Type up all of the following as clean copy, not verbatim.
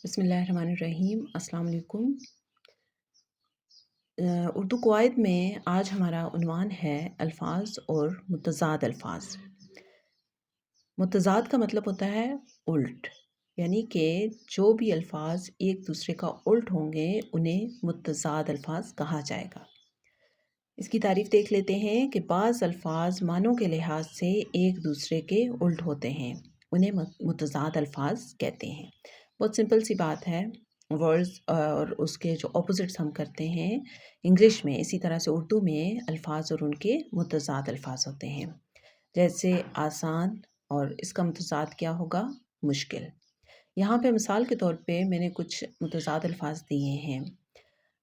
بسم اللہ الرحمن الرحیم۔ السلام علیکم۔ اردو قواعد میں آج ہمارا عنوان ہے الفاظ اور متضاد الفاظ۔ متضاد کا مطلب ہوتا ہے الٹ، یعنی کہ جو بھی الفاظ ایک دوسرے کا الٹ ہوں گے انہیں متضاد الفاظ کہا جائے گا۔ اس کی تعریف دیکھ لیتے ہیں کہ بعض الفاظ معنوں کے لحاظ سے ایک دوسرے کے الٹ ہوتے ہیں، انہیں متضاد الفاظ کہتے ہیں۔ بہت سمپل سی بات ہے، ورڈز اور اس کے جو اپوزٹس ہم کرتے ہیں انگلش میں، اسی طرح سے اردو میں الفاظ اور ان کے متضاد الفاظ ہوتے ہیں۔ جیسے آسان، اور اس کا متضاد کیا ہوگا؟ مشکل۔ یہاں پہ مثال کے طور پہ میں نے کچھ متضاد الفاظ دیے ہیں۔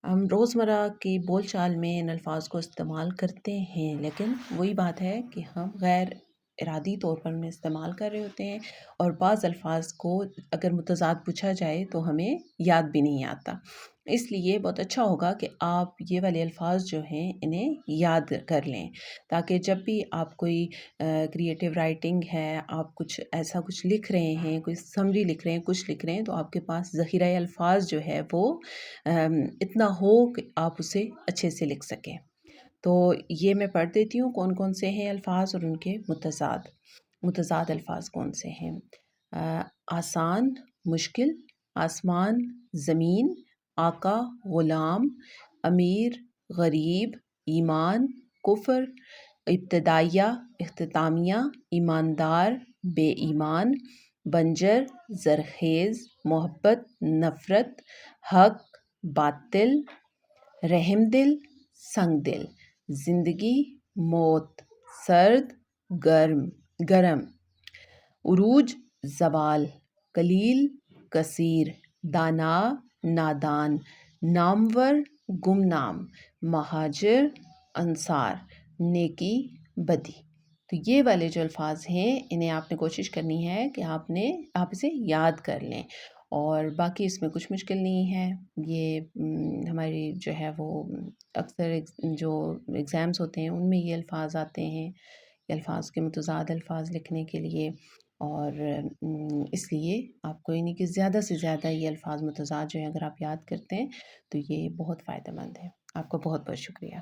ہم روزمرہ کی بول چال میں ان الفاظ کو استعمال کرتے ہیں، لیکن وہی بات ہے کہ ہم غیر ارادی طور پر انہیں استعمال کر رہے ہوتے ہیں، اور بعض الفاظ کو اگر متضاد پوچھا جائے تو ہمیں یاد بھی نہیں آتا۔ اس لیے بہت اچھا ہوگا کہ آپ یہ والے الفاظ جو ہیں انہیں یاد کر لیں، تاکہ جب بھی آپ کوئی کریٹیو رائٹنگ ہے، آپ ایسا کچھ لکھ رہے ہیں، کوئی سمری لکھ رہے ہیں، کچھ لکھ رہے ہیں، تو آپ کے پاس ذخیرہ الفاظ جو ہے وہ اتنا ہو کہ آپ اسے اچھے سے لکھ سکیں۔ تو یہ میں پڑھ دیتی ہوں کون کون سے ہیں الفاظ اور ان کے متضاد الفاظ کون سے ہیں۔ آسان، مشکل، آسمان، زمین، آقا، غلام، امیر، غریب، ایمان، کفر، ابتدائیہ، اختتامیہ، ایماندار، بے ایمان، بنجر، زرخیز، محبت، نفرت، حق، باطل، رحم دل، سنگ دل، زندگی، موت، سرد، گرم، عروج، زوال، قلیل، کثیر، دانا، نادان، نامور، گمنام، مہاجر، انصار، نیکی، بدی۔ تو یہ والے جو الفاظ ہیں انہیں آپ نے کوشش کرنی ہے کہ آپ اسے یاد کر لیں، اور باقی اس میں کچھ مشکل نہیں ہے۔ یہ ہماری جو ہے وہ اکثر جو ایگزامس ہوتے ہیں ان میں یہ الفاظ آتے ہیں، یہ الفاظ کے متضاد الفاظ لکھنے کے لیے، اور اس لیے آپ کو یعنی کہ زیادہ سے زیادہ یہ الفاظ متضاد جو ہیں اگر آپ یاد کرتے ہیں تو یہ بہت فائدہ مند ہے۔ آپ کا بہت بہت شکریہ۔